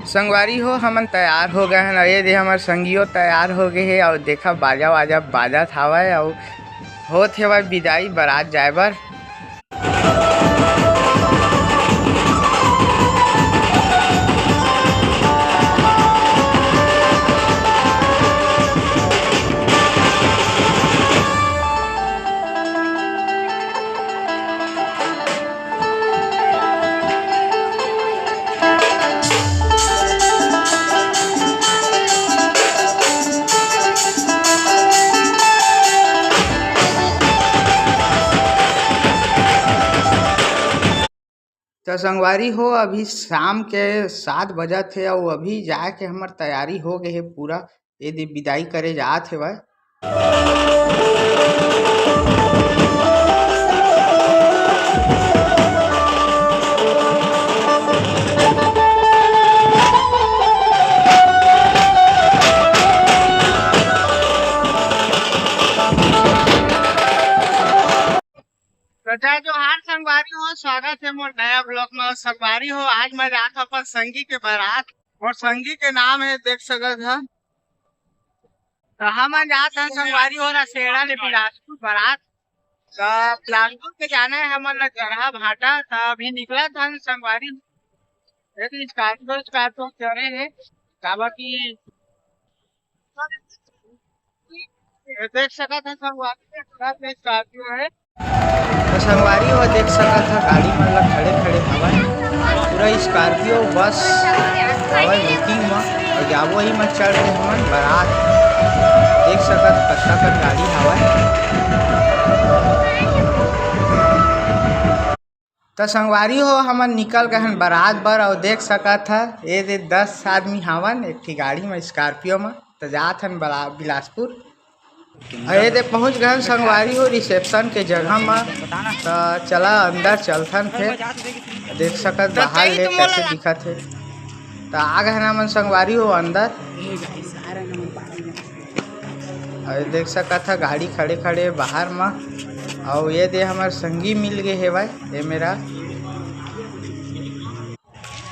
संगवारी हो हमन तैयार हो गए हैं। ये दे हमार संगियो तैयार हो गए है और देखा बाजा वाजा बाजा थावा और होत है विदाई बारात जाए बर। तो संगवारी हो अभी शाम के 7 बजे थे और अभी जाके हमार तैयारी हो गए है पूरा। ये विदाई करे जात है भाई। जो हर संगवारी हो स्वागत है मोर नया ब्लॉग में। संगवारी हो आज मैं जाता अपन संगी के बारात और संगी के नाम है देख सकत है। तो हम जाते हैं संगवारी हो ना सेड़ा ले बिलासपुर बारात। तो बिलासपुर के जाना है हमारे जगह भाटा। तो अभी निकला था संगवारी स्कॉर्पियो चढ़े है काबा की देख सकत है संगवारी स्कॉर्पियो है। तो संगवारी हो देख सकता था गाड़ी मतलब खड़े खड़े हवा पूरा स्कॉर्पियो बस हवा बुकिंग में और जाबो ही में चढ़ रहे हमन बारात। देख सकत कच्चा कर गाड़ी हवा। तो संगवारी हो हमन निकल गए हैं बारात बर और देख सकत था ये 10 आदमी हवन एक थी गाड़ी में स्कॉर्पियो में। तो जात हन बिलासपुर अरे पहुँच गए संगवारी हो रिसेप्शन के जगह में। तो चला अंदर चलथन फिर देख सकत बाहर ले कैसे दिखत है। तो आ गए हमन संगवारी हो अंदर अरे देख सकत था गाड़ी खड़े खड़े बाहर में। और ये दे हमारे संगी मिल गए है भाई। ये मेरा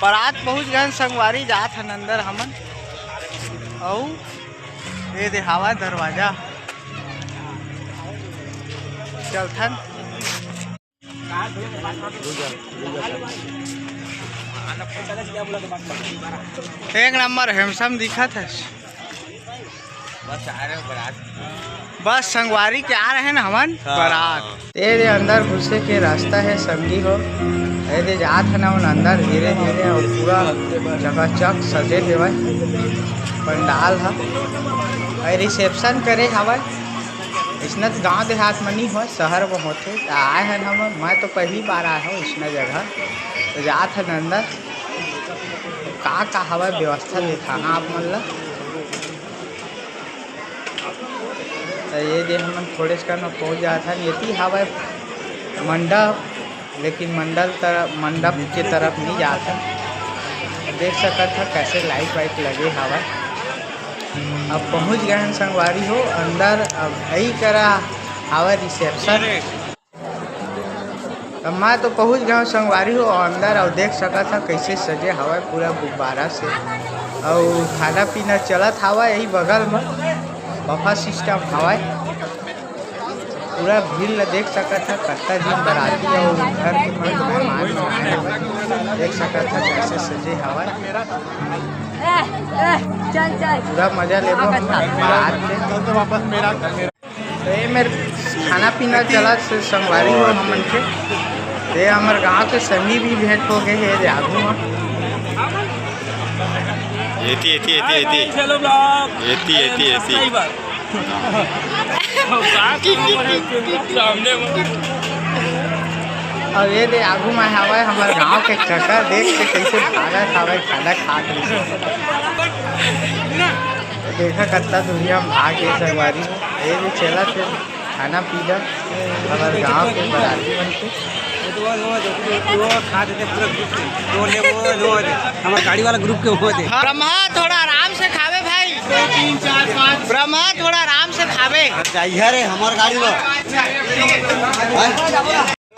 बारात पहुँच गए संगवारी जात हन अंदर हमन। और ये दे हवा दरवाजा चलथन एक नंबर हैंडसम दिखत है। बस संगवारी के आ रहे हैं ना हमन बारात। ये अंदर घुसे के रास्ता है संगी हो। ये जात है ना अंदर धीरे धीरे और पूरा चकाचक सजे हुए पंडाल है। रिसेप्शन करे हवा इसना तो गाँव देहात में नहीं हो शहर में होते। तो आए हैं हम मैं तो पहली बार आया हूँ इसना जगह। तो जात है अंदर का हवा व्यवस्था दिखाना आप मन ला। तो ये दे हम थोड़े से में पहुँच जाता है ये हवा मंडप लेकिन मंडप के तरफ नहीं जाता। देख सकत था कैसे लाइट वाइट लगे हवा। अब पहुंच गए हैं संगवारी हो अंदर। अब यही करा हवा रिसेप्शन। अब मैं तो पहुंच गया हूँ संगवारी हो अंदर और देख सका था कैसे सजे हवा पूरा गुब्बारा से। और खाना पीना चलत हवा यही बगल में बफा सिस्टम हवा। पूरा भीड़ देख सका था कत्ता दिन बराती और घर के मेहमान देख सका था कैसे सजे हवा। पूरा मजा ले बारात के। तो ये मेरे खाना पीना चला से संगवारी हो हमन के। ये हमारे गांव के संगी भी भेंट हो गए है आगू में। और ये दे आगू में हवा हमारे गांव के काका देख के कैसे भागा खावा खाना खा देखा कत्ता दुनिया में भाग गए संगवारी। ये भी चला थे खाना पीना हमारे गांव के बराती बन के। हमारे गाड़ी वाला ग्रुप के हुए थे। ब्रह्मा थोड़ा आराम से खावे भाई। 3 4 5 ब्रह्मा थोड़ा आराम से खावे। हमारे गाड़ी में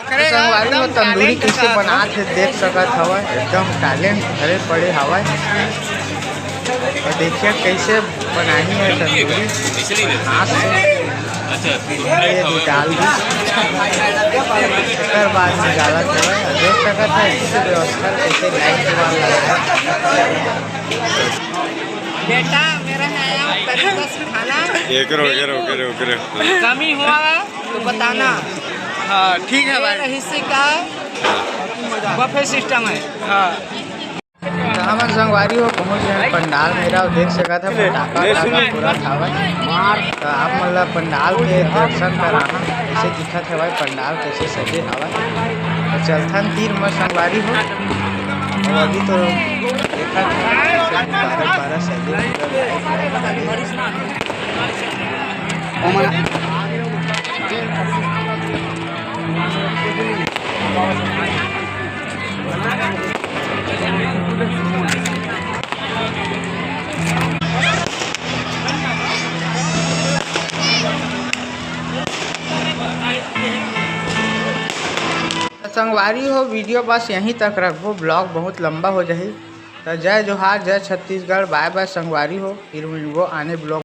संगवारी हो तंदूरी कैसे बनात है देख सकत हवा, एकदम टैलेंट भरे पड़े हवा। और देखिए कैसे बनाई है तंदूरी हाथ से, ये डाल दी एकर बाद निकालत है। देख सकत है इससे व्यवस्था कैसे लाइट के बाद लगा बेटा मेरा नया तरीका सिखाना, कमी हुआ तो बताना। हाँ ठीक है मेरे भाई। हिस्से का बफे सिस्टम है। हाँ हमन संगवारी हो पहुँच गए पंडाल मेरा, और देख सका था पटाखा पूरा खावा। तो आप मतलब पंडाल के दर्शन कराना कैसे दिखत है भाई, पंडाल कैसे सजे हवा। तो चलथन तीर में संगवारी हो, और अभी तो देखा बारह सजे संगवारी हो। वीडियो बस यहीं तक रखबो, ब्लॉग बहुत लंबा हो जाए। तो जय जोहार, जय छत्तीसगढ़, बाय बाय संगवारी हो। फिर मिलबो आने ब्लॉग।